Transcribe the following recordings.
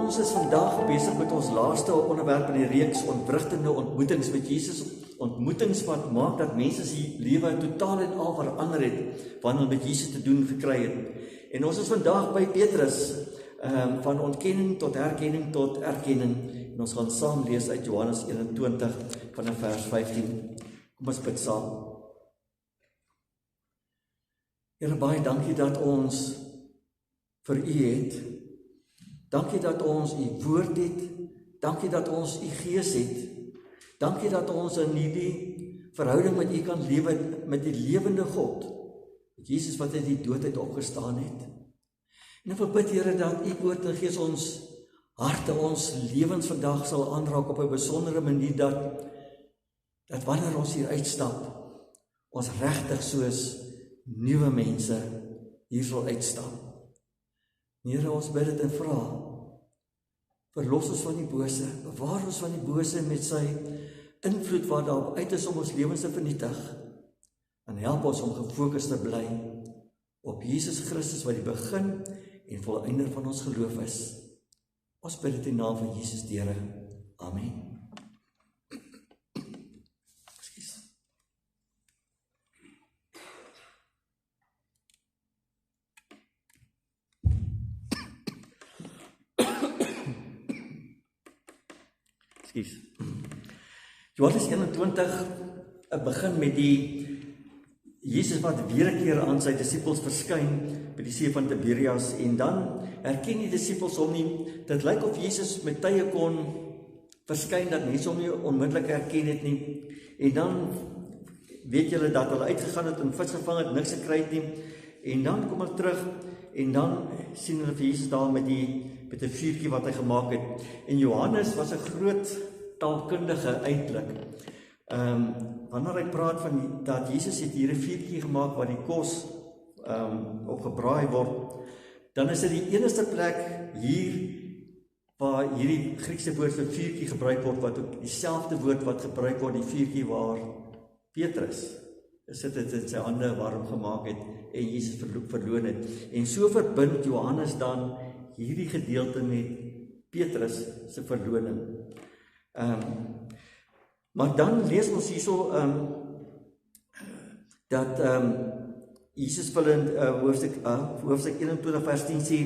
Ons is vandag besig met ons laaste onderwerp in die reeks ontwrigtende ontmoetings met Jesus. Ontmoetings wat maak dat mense se lewe totaal en al verander het wanneer hulle met Jesus te doen gekry het. En ons is vandag by Petrus, van ontkenning tot herkenning tot erkenning. En ons gaan saam lees uit Johannes 21 vanaf vers 15. Kom ons bid saam. Here, baie dankie dat ons vir U het. Dankie dat ons U woord het. Dankie dat ons U gees het. Dankie dat ons in hierdie verhouding met U kan lewe, met die lewende God. Met Jesus wat uit die dood uit opgestaan het. En ek bid, Here, dat U woord en gees ons harte, ons lewens vandag sal aanraak op 'n besondere manier, dat wanneer ons hier uitstap, ons regtig soos nuwe mense hier sal uitstap. Here, ons bid dit en vra, verlos ons van die bose, bewaar ons van die bose met sy invloed wat daarop uit is om ons lewens te vernietig, en help ons om gefokus te bly op Jesus Christus wat die begin en volëinder van ons geloof is. Ons bid dit in naam van Jesus die Here. Amen. Johannes 21 begin met die Jesus wat weer 'n keer aan sy disippels verskyn by die see van Tiberias, en dan herken die disippels hom nie. Dit lyk of Jesus met tye kon verskyn dat mense hom nie onmiddellik herken het nie. En dan weet julle dat hulle uitgegaan het en vis gevang het, niks gekry het nie. En dan kom hulle terug en dan sien hulle vir Jesus daar met 'n vuurtjie wat hy gemaak het. En Johannes was 'n groot taalkundige eintlik. Wanneer hy praat van dat Jesus het hier 'n vuurtjie gemaak waar die kos op gebraai word, dan is dit die enigste plek hier waar hierdie Griekse woord vir vuurtjie gebruik word, wat ook dieselfde woord wat gebruik word, die vuurtjie waar Petrus gesit het en sy hande warm gemaak het en Jesus verloon het. En so verbind Johannes dan hierdie gedeelte met Petrus se verloning. Maar dan lees ons hierso dat Jesus wil in hoofstuk 21 vers 10 sê,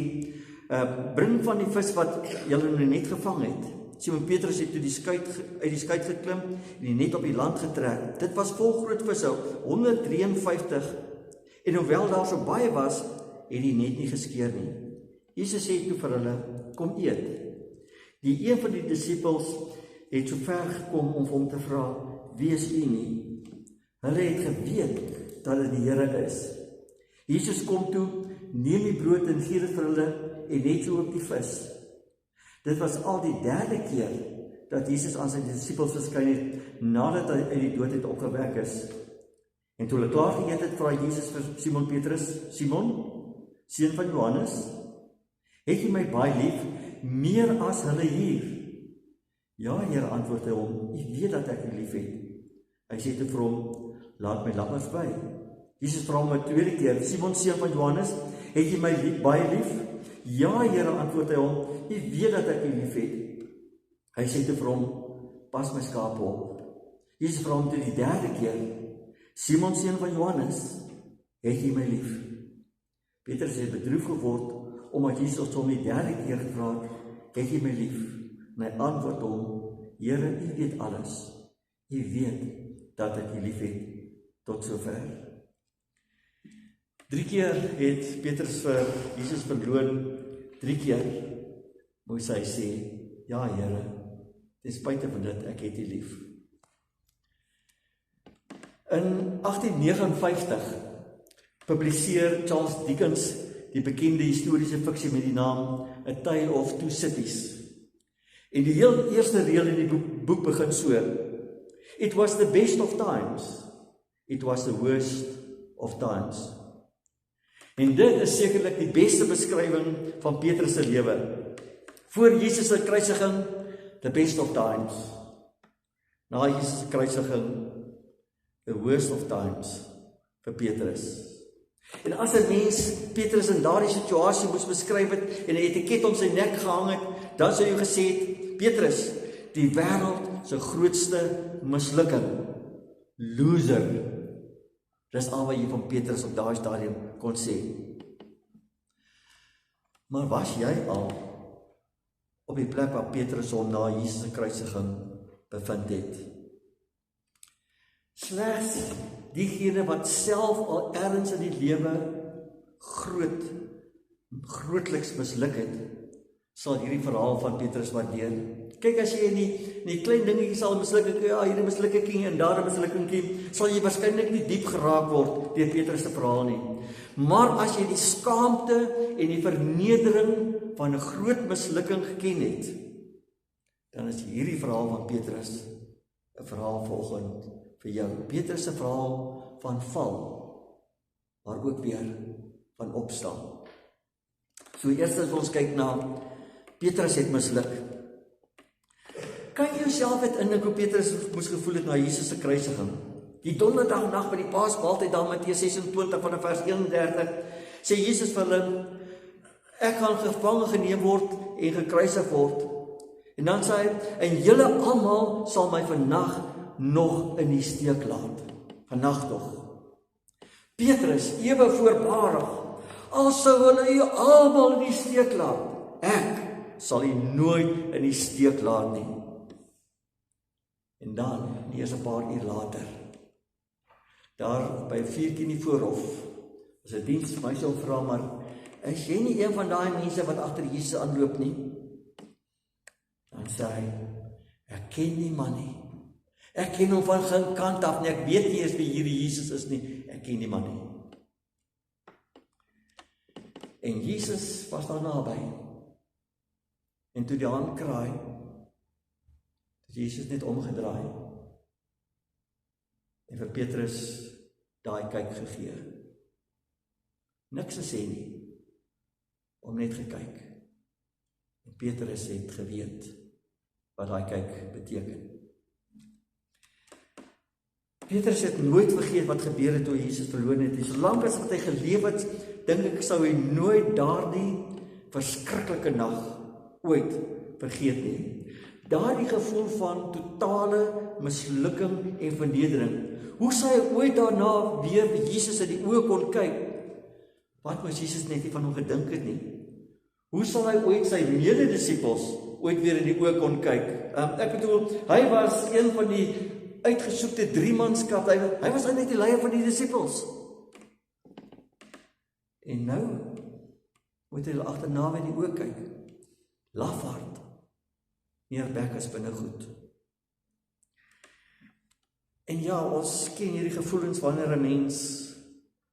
bring van die vis wat julle nou net gevang het. Simon Petrus het toe uit die skuit geklim en die net op die land getrek. Dit was vol groot visse, 153, en hoewel daar so baie was, het die net nie geskeur nie. Jesus sê toe vir hulle, kom eet. Die een van die disippels het so ver gekom om hom te vra, wie is u nie? Hulle het geweet dat dit die Here is. Jesus kom toe, neem die brood en gee dit vir hulle en net so ook die vis. Dit was al die 3de keer dat Jesus aan sy disippels verskyn het nadat hy uit die dood het opgewek is. En toe hulle klaar geëet het, vra Jesus vir Simon Petrus, Simon, seun van Johannes, het jy my baie lief, meer as hulle hier? Ja, Here, antwoord hy hom, u weet dat ek u lief het. Hy sê toe vir hom, laat my lammers by. Jesus vra hom 'n tweede keer, Simon, seun van Johannes, het jy my baie lief? Ja, Here, antwoord hy hom, u weet dat ek u lief het. Hy sê toe vir hom, pas my skape op. Jesus vra hom toe die 3de keer, Simon, seun van Johannes, het jy my lief? Petrus het bedroef geword, omdat Jesus hom die 3de keer gevra het, het jy my lief? En hy antwoord hom, Here, u weet alles. U weet dat ek u lief het, tot sover. 3 keer het Petrus vir Jesus verloon, 3 keer moes hy sê, ja, Here, ten spyte van dit, ek het u lief. In 1859 publiseer Charles Dickens die bekende historiese fiksie met die naam A Tale of Two Cities. En die heel eerste reël in die boek begin so, It was the best of times, it was the worst of times. En dit is sekerlik die beste beskrywing van Petrus se lewe. Voor Jesus se kruisiging, the best of times. Na Jesus se kruisiging, the worst of times vir Petrus. En as 'n mens Petrus in daardie situasie moes beskryf het en 'n etiket om sy nek gehang het, dan sou jy gesê het, Petrus, die wêreld se grootste mislukking, loser. Dis al wat jy van Petrus op daai stadium kon sê. Maar was jy al op die plek waar Petrus hom na Jesus se kruisiging bevind het? Slegs diegene wat self al ergens in die lewe grootliks misluk het, sal hierdie verhaal van Petrus waardeer. Kyk, as jy in die klein dingetjies al misluk, ja, hierdie mislukking en daar 'n mislukking, sal jy waarskynlik nie diep geraak word deur Petrus se verhaal nie. Maar as jy die skaamte en die vernedering van 'n groot mislukking geken het, dan is hierdie verhaal van Petrus 'n verhaal vanoggend vir jou. Petrus se verhaal van val, maar ook weer van opstaan. So eers as ons kyk na Petrus het misluk. Kan jy jouself dit indink hoe Petrus moes gevoel het na Jesus se kruisiging? Die donderdagnaand by die Paasmaaltyd dan Matteus 26 vanaf vers 31 sê Jesus vir hulle, ek gaan gevange geneem word en gekruisig word. En dan sê hy, en julle almal sal my vannag nog in die steek laat. Vannag nog. Petrus, ewe voorbarig, al sou hulle u almal in die steek laat, ek sal u nooit in die steek laat nie. En dan, nie eens 'n paar uur later, daar by 'n vuurtjie in die voorhof, was 'n diens vir my sou vra, maar is jy nie een van daai mense wat agter Jesus aanloop nie? Dan sê hy, ek ken die man nie. Ek ken hom van geen kant af nie, ek weet nie eens wie hierdie Jesus is nie, ek ken die man nie. En Jesus was daar naby. En toe die haan kraai, het Jesus net omgedraai en vir Petrus daai kyk gegee. Niks gesê nie, om net gekyk. En Petrus het geweet wat daai kyk beteken. Petrus het nooit vergeet wat gebeur het toe Jesus verloon het. Solank as wat hy geleef het, dink ek sou hy nooit daardie verskriklike nag ooit vergeet nie. Daardie gevoel van totale mislukking en vernedering. Hoe sou hy ooit daarna weer vir Jesus in die oë kon kyk? Wat moes Jesus net nie van hom gedink het nie? Hoe sal hy ooit sy mededisippels ooit weer in die oë kon kyk? Ek bedoel, hy was een van die uitgesoekte 3-manskap. Hy was net die leier van die disippels. En nou moet hy agterna in die oë kyk. Lafaard. Neerbek is binnegoed. En ja, ons ken hierdie gevoelens wanneer 'n mens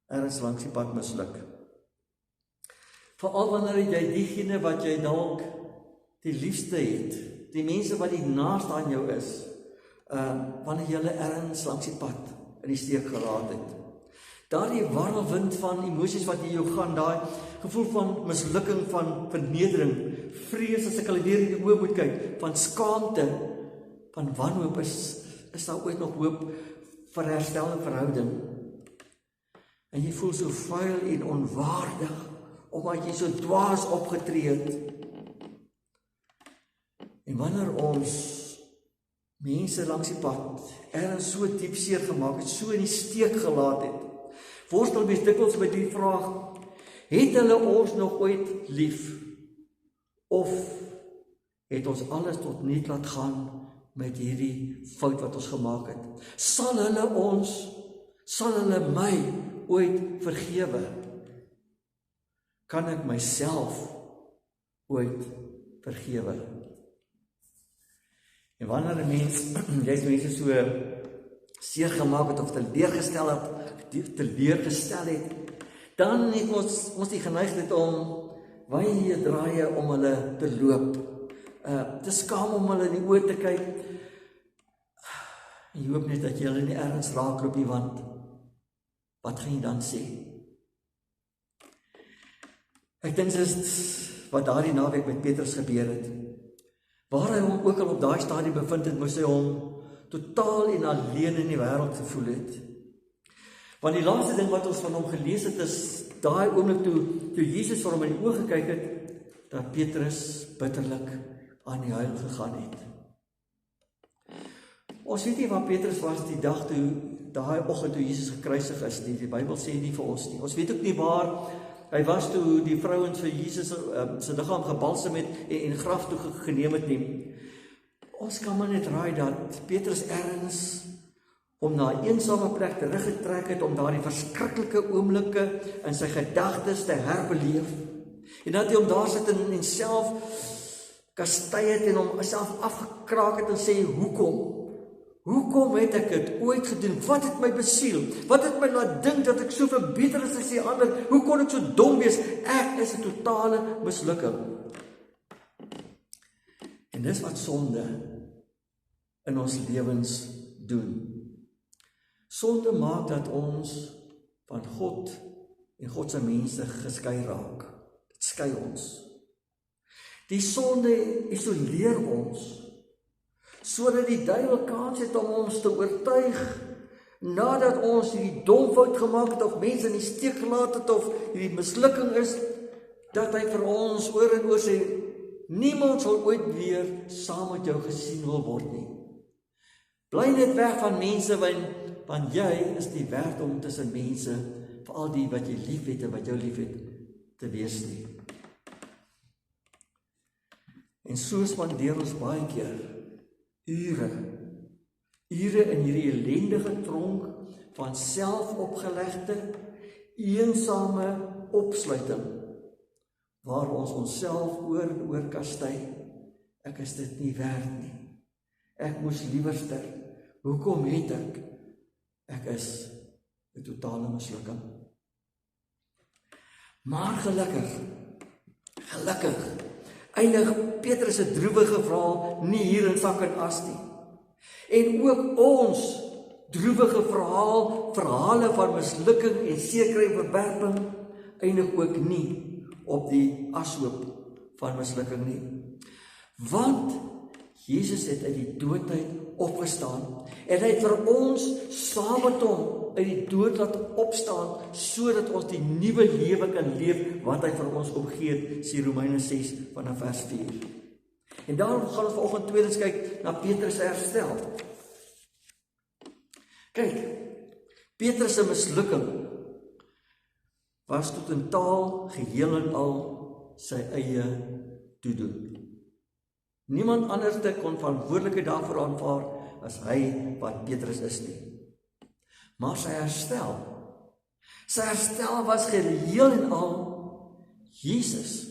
ergens langs die pad misluk. Veral wanneer jy diegene wat jy dalk die liefste het, die mense wat die naaste aan jou is, wanneer jy ergens langs die pad in die steek gelaat het. Daardie warrelwind van emosies wat in jou gaan, daai gevoel van mislukking, van vernedering, vrees as ek al weer in die oë moet kyk, van skaamte, van wanhoop, is daar ooit nog hoop vir herstel en verhouding? En jy voel so vuil en onwaardig, omdat jy so dwaas opgetree het. En wanneer ons mense langs die pad ergens so diep seer gemaak het, so in die steek gelaat het, worstel mens dikwels met die vraag, het hulle ons nog ooit lief? Of het ons alles tot niet laat gaan met hierdie fout wat ons gemaak het? Sal hulle my ooit vergewe? Kan ek myself ooit vergewe? En wanneer 'n mens, jy's mense so seer gemaak het of teleurgestel het, dan het ons die geneigtheid om wye draaie om hulle te loop. Te skaam om hulle in die oë te kyk. En jy hoop net dat jy hulle nie ergens raakloop nie, want wat gaan jy dan sê? Ek dink dit is wat daardie naweek met Petrus gebeur het. Waar hy hom ook al op daai stadium bevind het, moes hy hom totaal en alleen in die wêreld gevoel het. Want die laaste ding wat ons van hom gelees het, is daai oomblik toe Jesus vir hom in die oë gekyk het, dat Petrus bitterlik aan die huil gegaan het. Ons weet nie waar Petrus was die dag toe, daai oggend toe Jesus gekruisig is nie. Die Bybel sê nie vir ons nie. Ons weet ook nie waar hy was toe die vrouens vir Jesus sy liggaam gebalsem het en graf toe geneem het nie. Ons kan maar net raai dat Petrus ergens om na 'n eensame plek teruggetrek het, om daardie verskriklike oomblikke in sy gedagtes te herbeleef. En dat hy om daar sit en self kastei het en hom self afgekraak het en sê, hoekom het ek dit ooit gedoen? Wat het my besiel? Wat het my laat dink dat ek so verbeter is as die ander? Hoe kon ek so dom wees? Ek is 'n totale mislukking. En dis wat sonde in ons lewens doen. Sonde maak dat ons van God en God se mense geskei raak. Dit skei ons. Die sonde isoleer ons, sodat die duiwel kans het om ons te oortuig, nadat ons hierdie dom fout gemaak het, of mense in die steek gelaat het, of hierdie mislukking is, dat hy vir ons oor en oor sê, niemand sal ooit weer saam met jou gesien wil word nie. Bly net weg van mense, want jy is nie werd om tussen mense, veral die wat jy lief het en wat jou lief het, te wees nie. En so spandeer ons baie keer ure in hierdie ellendige tronk van selfopgelegde, eensame opsluiting, waar ons onsself oor en oor kastei. Ek is dit nie werd nie. Ek moes liewerster. Hoekom het ek? Ek is 'n totale mislukking. Maar gelukkig, eindig Petrus se droewige verhaal nie hier in sak en as nie. En ook ons droewige verhale van mislukking en sekere verwerping, eindig ook nie op die ashoop van mislukking nie. Want Jesus het uit die doodheid opgestaan en hy het vir ons saam met hom uit die dood laat opstaan, sodat ons die nuwe lewe kan leef wat hy vir ons opgegee het, sê Romeine 6 vanaf vers 4. En daarom gaan ons vanoggend tweedens kyk na Petrus se herstel. Kyk, Petrus se mislukking was tot in taal geheel en al sy eie toedoen. Niemand anders kon verantwoordelikheid daarvoor aanvaar as hy wat Petrus is nie. Maar sy herstel was geheel en al Jesus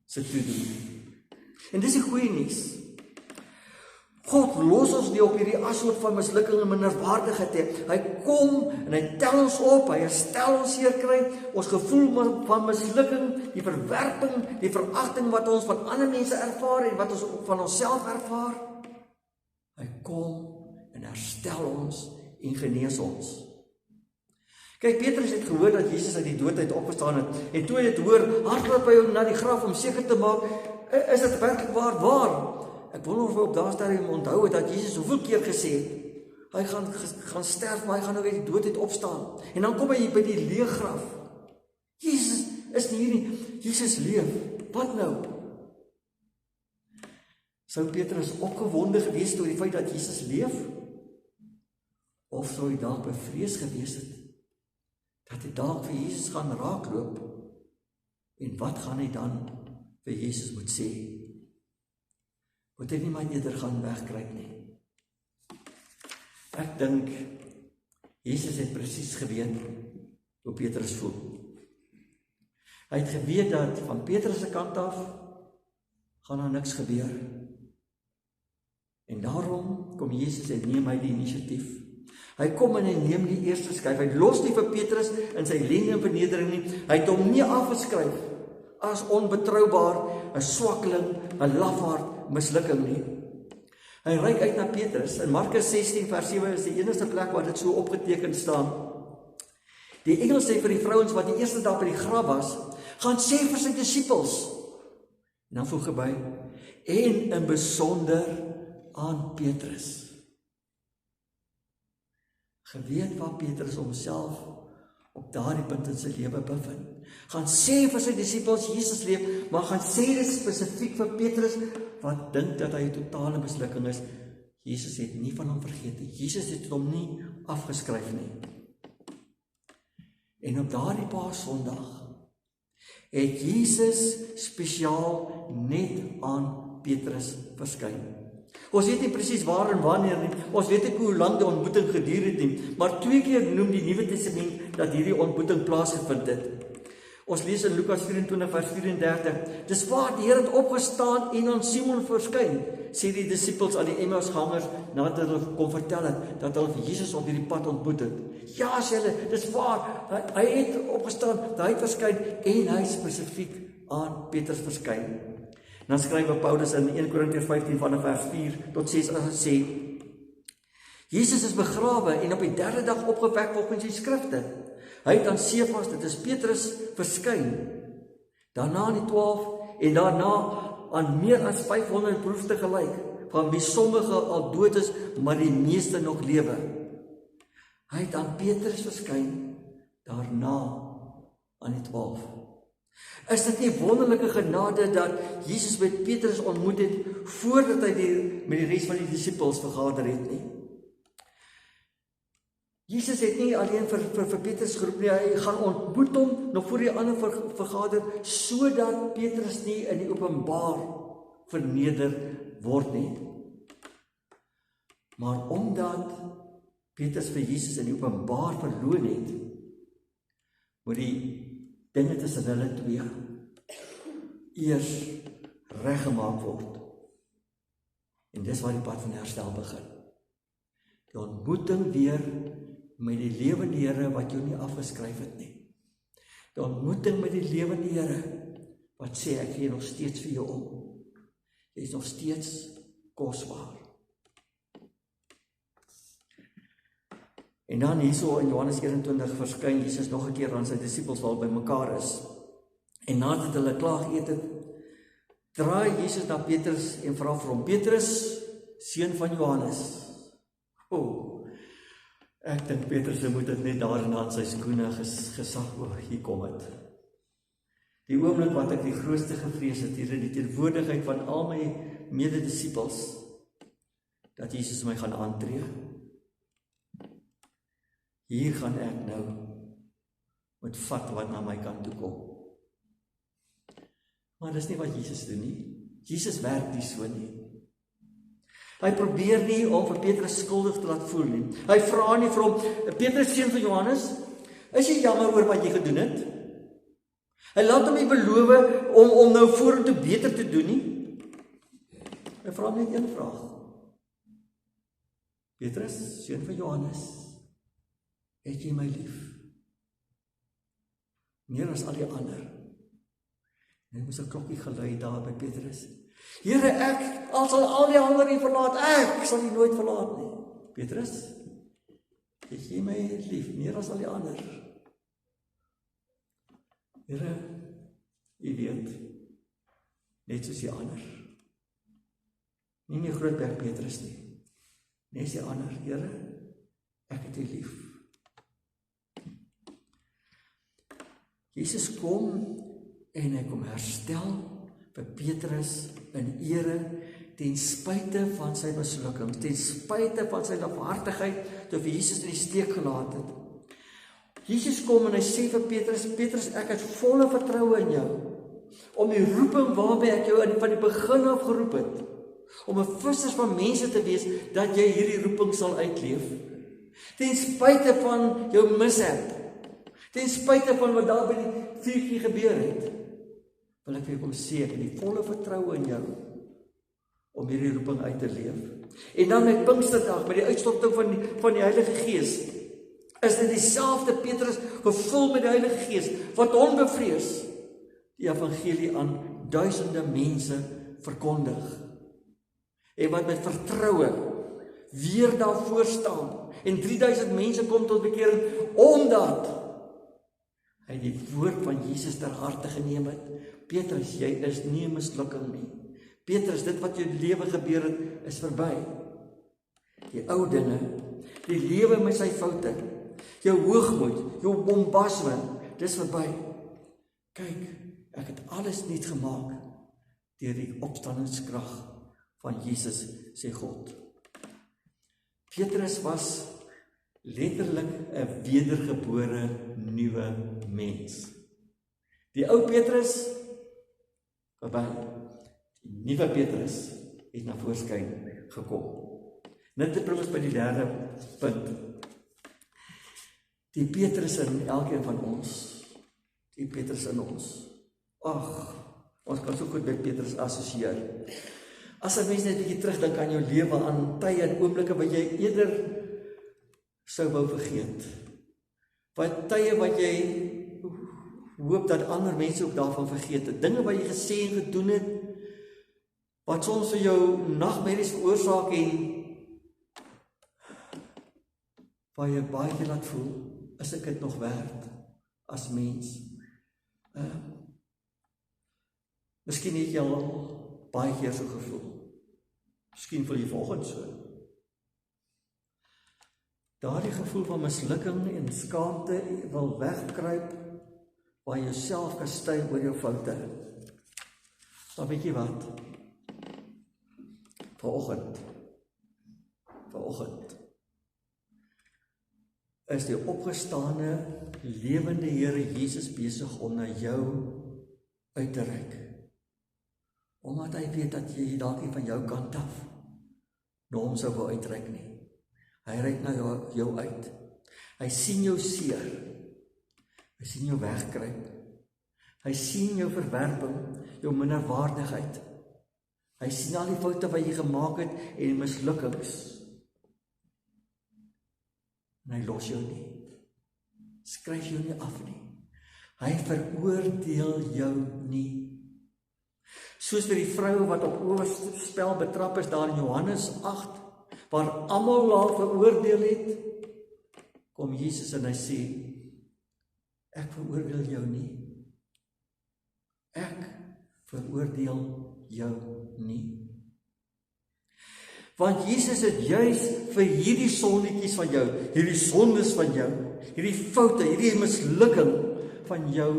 se toedoen. En dis die goeie nuus. God los ons nie op hierdie ashoop van mislukking en minderwaardigheid. Hy kom en hy tel ons op, hy herstel ons seerkry, ons gevoel van mislukking, die verwerping, die veragting wat ons van ander mense ervaar en wat ons van onsself ervaar. Hy kom en herstel ons en genees ons. Kyk, Petrus het gehoor dat Jesus uit die doodheid opgestaan het, en toe hy dit hoor, hardloop hy na die graf om seker te maak, is dit werklik waar? Ek wonder of hy op daardie stadium onthou het dat Jesus hoeveel keer gesê het, hy gaan sterf, maar hy gaan ook uit die doodheid opstaan. En dan kom hy by die leë graf. Jesus is nie hier nie, Jesus leef. Wat nou? Sou Petrus opgewonde gewees het oor die feit dat Jesus leef? Of sou hy dalk bevrees gewees het dat hy dalk vir Jesus gaan raakloop? En wat gaan hy dan vir Jesus moet sê? Moet hy nie maar eerder gaan wegkruip nie? Ek dink Jesus het presies geweet hoe Petrus voel. Hy het geweet dat van Petrus se kant af gaan daar niks gebeur. En daarom kom Jesus en neem hy die inisiatief. Hy kom en hy neem die eerste skuif. Hy los nie vir Petrus in sy ellende en vernedering nie. Hy het hom nie afgeskryf as onbetroubaar, 'n swakkeling, 'n lafaard, mislukking nie. Hy reik uit na Petrus. In Markus 16 vers 7 is die enigste plek waar dit so opgeteken staan. Die engel sê vir die vrouens wat die eerste dag by die graf was, gaan sê vir sy disippels. En dan voeg hy by, en in besonder aan Petrus. Geweet waar Petrus homself op daardie punt in sy lewe bevind. Gaan sê vir sy disippels, Jesus leef, maar gaan sê dit spesifiek vir Petrus, wat dink dat hy 'n totale mislukking is. Jesus het nie van hom vergeet nie. Jesus het hom nie afgeskryf nie. En op daardie Paasondag het Jesus spesiaal net aan Petrus verskyn. Ons weet nie presies waar en wanneer nie, ons weet nie hoe lank die ontmoeting geduur het nie, maar 2 keer noem die Nuwe Testament dat hierdie ontmoeting plaasgevind het. Ons lees in Lukas 24 vers 34, dis waar die Here het opgestaan en aan Simon verskyn, sê die disippels aan die Emmausgangers, nadat hulle kon vertel het, dat hulle Jesus op hierdie pad ontmoet het. Ja, sê hulle, dis waar, hy het opgestaan, hy het verskyn, en hy spesifiek aan Petrus verskyn. Dan skryf Paulus in 1 Korintiërs 15 vanaf vers 4 tot 6 as hy sê, Jesus is begrawe en op die 3de dag opgewek volgens die skrifte. Hy het aan Sefas, dit is Petrus, verskyn. Daarna aan die 12 en daarna aan meer as 500 broers tegelyk, van wie sommige al dood is, maar die meeste nog lewe. Hy het aan Petrus verskyn, daarna aan die 12. Is dit nie wonderlike genade dat Jesus met Petrus ontmoet het, voordat hy met die res van die disippels vergader het nie? Jesus het nie alleen vir Petrus geroep nie, hy gaan ontmoet hom nog voor die ander vergader, sodat Petrus nie in die openbaar verneder word nie. Maar omdat Petrus vir Jesus in die openbaar verloon het, moet die dinge tussen hulle twee eers reggemaak word. En dis waar die pad van herstel begin. Die ontmoeting weer met die lewende Here wat jou nie afgeskryf het nie. Die ontmoeting met die lewende Here wat sê, ek gee nog steeds vir jou om. Jy is nog steeds kosbaar. En dan hierso in Johannes 21 verskyn Jesus nog 'n keer aan sy disippels waar by mekaar is. En nadat hulle klaar geëet het, draai Jesus na Petrus en vra vir hom, Petrus, seun van Johannes. Ek dink Petrus moet dit net daarna aan sy skoene gesag hier kom het. Die oomblik wat ek die grootste gevrees het, hier in die teenwoordigheid van al my mededisippels, dat Jesus my gaan aantree. Hier gaan ek nou moet vat wat na my kant toe kom. Maar dis nie wat Jesus doen nie. Jesus werk nie so nie. Hy probeer nie om vir Petrus skuldig te laat voel nie. Hy vra nie vir hom, Petrus seun van Johannes, is jy jammer oor wat jy gedoen het? Hy laat hom nie beloof om nou vorentoe beter te doen nie. Hy vra net een vraag. Petrus, seun van Johannes, het jy my lief? Meer as al die ander. En hy moes 'n klokkie gelui daar by Petrus. Here, ek, al sal al die ander nie verlaat, ek sal nie nooit verlaat nie. Petrus, het jy my lief, meer as al die ander? Here, u weet, net soos die ander. Nie meer Grootberg Petrus nie. Net die ander, Here, ek het u lief. Jesus kom en hy kom herstel vir Petrus in ere ten spyte van sy mislukking, ten spyte van sy lafhartigheid toe vir Jesus in die steek gelaat het. Jesus kom en hy sê vir Petrus, Petrus, ek het volle vertroue in jou, om die roeping waarby ek jou van die begin af geroep het, om 'n vissers van mense te wees, dat jy hierdie roeping sal uitleef. Ten spyte van jou mishap, ten spyte van wat daar by die vuurtjie gebeur het, wil ek vir jou kom sê, ek het die volle vertroue in jou, om hierdie roeping uit te leef. En dan met Pinksterdag, met die uitstorting van die Heilige Gees, is dit dieselfde Petrus, gevul met die Heilige Gees, wat onbevrees die evangelie aan duisende mense verkondig. En wat met vertroue weer daarvoor staan, en 3000 mense kom tot bekering, omdat hy die woord van Jesus ter harte geneem het. Petrus, jy is nie 'n mislukking nie. Petrus, dit wat jou lewe gebeur het, is verby. Die ou dinge, die lewe met sy foute, jou hoogmoed, jou bombasme, dis verby. Kyk, ek het alles nuut gemaak deur die opstandingskrag van Jesus, sê God. Petrus was letterlik 'n wedergebore nuwe mens. Die ou Petrus, verby, die nuwe Petrus het na voorskyn gekom. Dit bring ons by die derde punt. Die Petrus in elkeen van ons, die Petrus in ons. Ag, ons kan so goed met Petrus assosieer. As 'n mens net 'n bietjie terugdink aan jou lewe, aan tye en oomblikke wat jy eerder sou wou vergeet. Wat tye wat jy hoop dat ander mense ook daarvan vergeet het. Dinge wat jy gesê en gedoen het, wat soms vir jou nagmerries veroorsaak en waar jy baie laat voel, is ek dit nog werd as mens? Miskien het jy al baie keer so gevoel. Miskien voel jy volgens so. Daardie gevoel van mislukking en skaamte wil wegkruip, waar jy jouself kastei oor jou foute. Maar weet jy wat? Vanoggend is die opgestane, lewende Here Jesus besig om na jou uit te reik. Omdat hy weet dat jy dalk nie van jou kant af na hom sou wou uitreik nie. Hy reik na jou uit. Hy sien jou seer. Hy sien jou wegkruip. Hy sien jou verwerping, jou minderwaardigheid. Hy sien al die foute wat jy gemaak het en die mislukkings. En hy los jou nie. Skryf jou nie af nie. Hy veroordeel jou nie. Soos vir die vrou wat op oorspel betrap is daar in Johannes 8, waar almal haar veroordeel het, kom Jesus en hy sê, ek veroordeel jou nie. Ek veroordeel jou nie. Want Jesus het juis vir hierdie sondetjies van jou, hierdie sondes van jou, hierdie foute, hierdie mislukking van jou,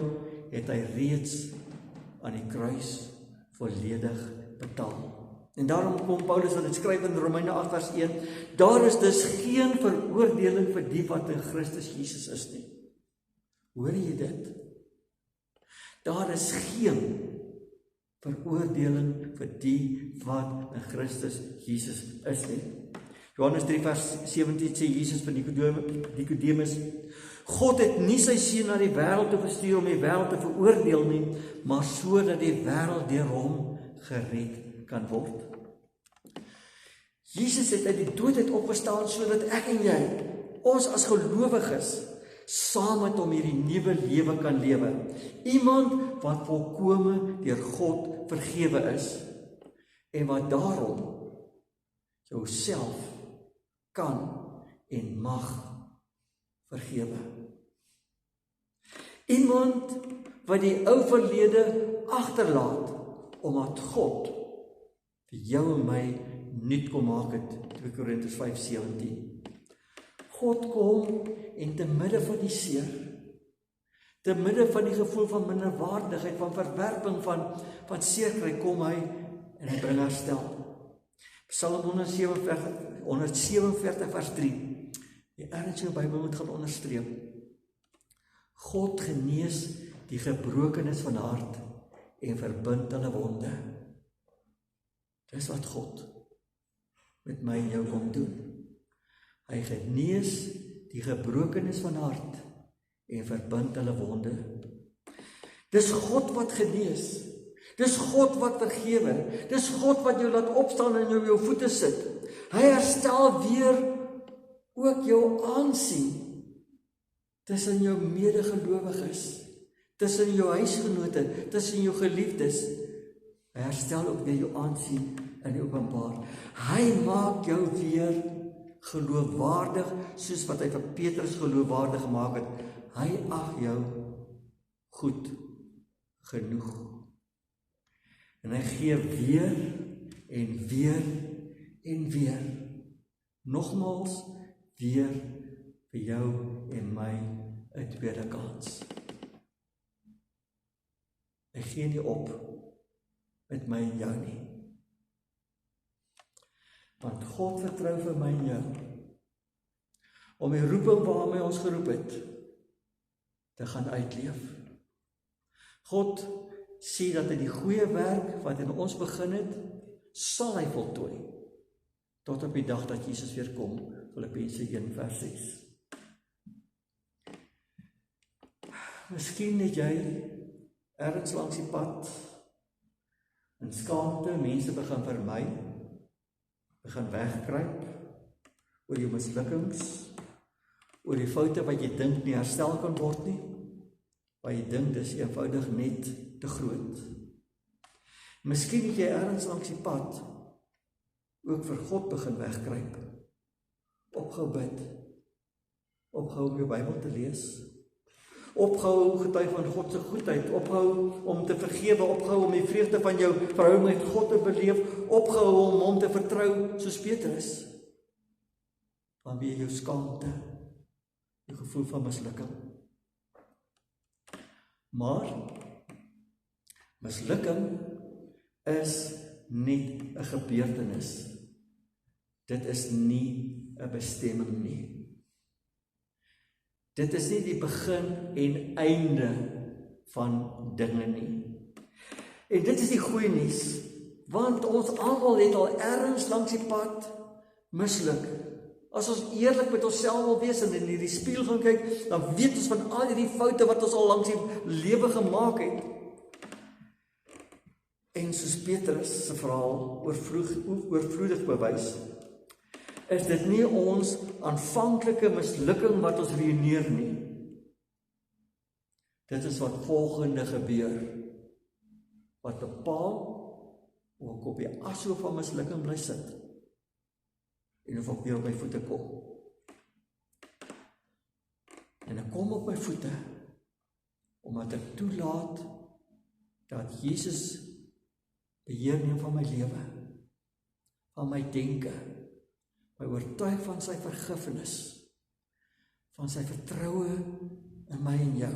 het hy reeds aan die kruis volledig betaal. En daarom kom Paulus wat dit skryf in Romeine 8 vers 1, daar is dus geen veroordeling vir die wat in Christus Jesus is nie. Hoor jy dit? Daar is geen veroordeling vir die wat in Christus Jesus is nie. Johannes 3 vers 17 sê Jesus van Nikodemus, God het nie sy seun na die wêreld toe gestuur om die wêreld te veroordeel nie, maar sodat die wêreld deur hom gered kan word. Jesus het uit die dood uit opgestaan sodat ek en jy, ons as gelowiges, saam met hom hierdie nuwe lewe kan lewe. Iemand wat volkome deur God vergewe is en wat daarom jouself kan en mag vergewe. Iemand wat die ou verlede agterlaat omdat God vir jou en my nuut kom maak het. 2 Korintiërs 5:17. God kom en te midde van die seer, te midde van die gevoel van minderwaardigheid, van verwerping, van seerkry, kom hy en hy bring herstel. Psalm 147 vers 3. Die erns in jou Bybel moet gaan onderstreep. God genees die gebrokenes van hart en verbind hulle wonde. Dis wat God met my en jou kom doen. Hy genees die gebrokenes van hart en verbind hulle wonde. Dis God wat genees. Dis God wat vergewe. Dis God wat jou laat opstaan en jou voete sit. Hy herstel weer ook jou aansien tussen jou medegelowiges, tussen jou huisgenote, tussen jou geliefdes. Hy herstel ook weer jou aansien in die openbaar. Hy maak jou weer geloofwaardig, soos wat hy vir Petrus geloofwaardig gemaak het. Hy ag jou goed genoeg. En hy gee weer en weer en weer, nogmaals weer vir jou en my 'n tweede kans. Hy gee nie op met my en jou nie. Want God vertrou vir my en jou om die roeping waarmee ons geroep het te gaan uitleef. God sê dat hy die goeie werk wat in ons begin het, sal hy voltooi tot op die dag dat Jesus weer kom. Filippense 1:6. Miskien het jy ergens langs die pad in skaamte mense begin vermy, begin wegkruip oor jou mislukkings, oor die foute wat jy dink nie herstel kan word nie, wat jy dink dis eenvoudig net te groot. Miskien het jy ergens langs die pad ook vir God begin wegkruip, opgehou bid, opgehou om jou Bybel te lees, opgehou getuig van God se goedheid, opgehou om te vergewe, opgehou om die vreugde van jou verhouding met God te beleef, opgehou om hom te vertrou soos Petrus, vanweë jou skaamte, jou gevoel van mislukking. Maar mislukking is net 'n gebeurtenis. Dit is nie 'n bestemming nie. Dit is nie die begin en einde van dinge nie. En dit is die goeie nuus, want ons almal het al ergens langs die pad misluk. As ons eerlik met onsself wil wees en in hierdie spieël gaan kyk, dan weet ons van al hierdie foute wat ons al langs die lewe gemaak het. En soos Petrus se verhaal oorvloedig bewys, is dit nie ons aanvanklike mislukking wat ons ruïneer nie. Dit is wat volgende gebeur, wat bepaal of ek op die ashoop van mislukking bly sit, en of ek weer op my voete kom. En ek kom op my voete, omdat ek toelaat, dat Jesus beheer neem van my lewe, van my denke, my oortuig van sy vergifnis, van sy vertroue in my en jou.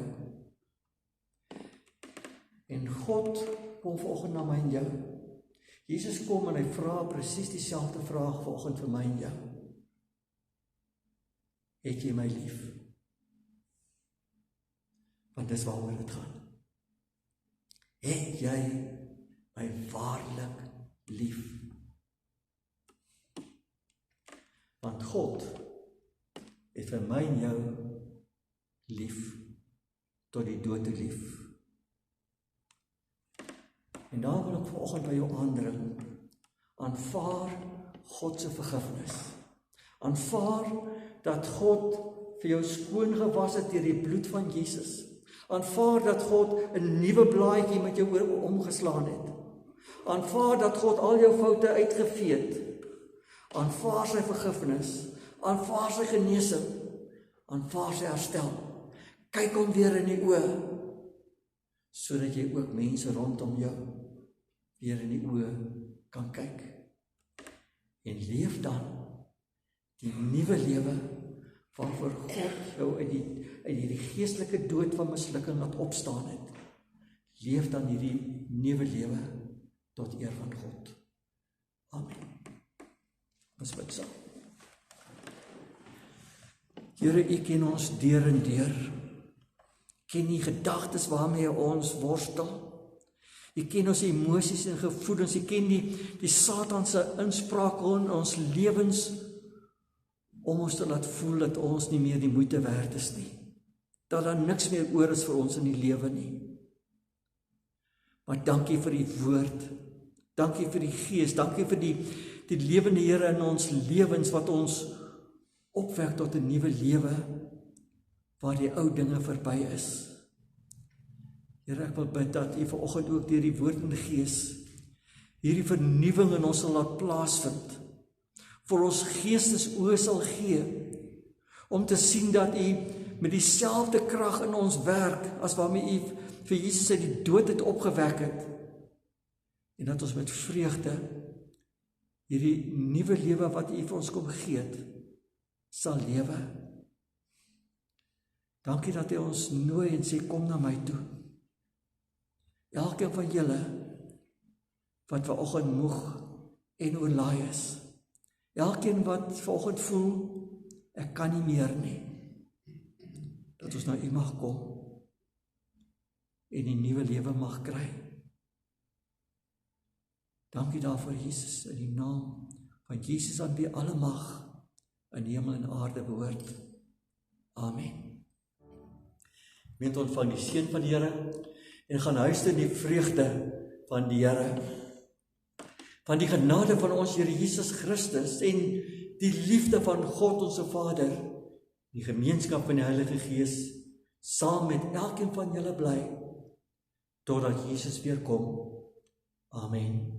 En God kom vanoggend na my en jou. Jesus kom en hy vra presies dieselfde vraag vanoggend vir my en jou. Het jy my lief? Want dis waaroor dit gaan. Het jy my waarlik lief? Want God het vir my en jou lief, tot die dood te lief. En daar wil ek vanoggend by jou aandring, aanvaar God se vergifnis. Aanvaar dat God vir jou skoon gewas het deur die bloed van Jesus. Aanvaar dat God 'n nuwe blaadjie met jou omgeslaan het. Aanvaar dat God al jou foute uitgevee het. Aanvaar sy vergifnis, aanvaar sy genesing, aanvaar sy herstel. Kyk hom weer in die oë, sodat jy ook mense rondom jou weer in die oë kan kyk. En leef dan die nuwe lewe waarvoor God jou uit hierdie geestelike dood van mislukking laat opstaan het. Leef dan hierdie nuwe lewe tot eer van God. Amen. Ons bid saam. Here, U ken ons deur en deur. Ken die gedagtes waarmee ons worstel. U ken ons emosies en gevoelens. U ken die Satan se insprake in ons lewens om ons te laat voel dat ons nie meer die moeite werd is nie. Dat daar niks meer oor is vir ons in die lewe nie. Maar dankie vir die woord. Dankie vir die Gees. Dankie vir die lewende Here in ons lewens wat ons opwek tot 'n nuwe lewe waar die ou dinge verby is. Here, ek wil bid dat U vanoggend ook deur die woord en die Gees hierdie vernuwing in ons sal laat plaasvind. Vir ons geestesoë sal gee om te sien dat U met dieselfde krag in ons werk as waarmee U vir Jesus uit die dood het opgewek het. En dat ons met vreugde hierdie nuwe lewe wat U vir ons kom gee het, sal lewe. Dankie dat U ons nooi en sê, kom na my toe. Elkeen van julle wat vanoggend moeg en oorlaai is. Elkeen wat vanoggend voel, ek kan nie meer nie. Dat ons na U mag kom en 'n nuwe lewe mag kry. Dankie daarvoor, Jesus, in die naam van Jesus aan wie alle mag in hemel en aarde behoort. Amen. Meent ontvang die seën van die Here en gaan huis toe in die vreugde van die Here. Van die genade van ons Here Jesus Christus en die liefde van God ons Vader, die gemeenskap van die Heilige Gees, saam met elkeen van julle bly, totdat Jesus weer kom. Amen.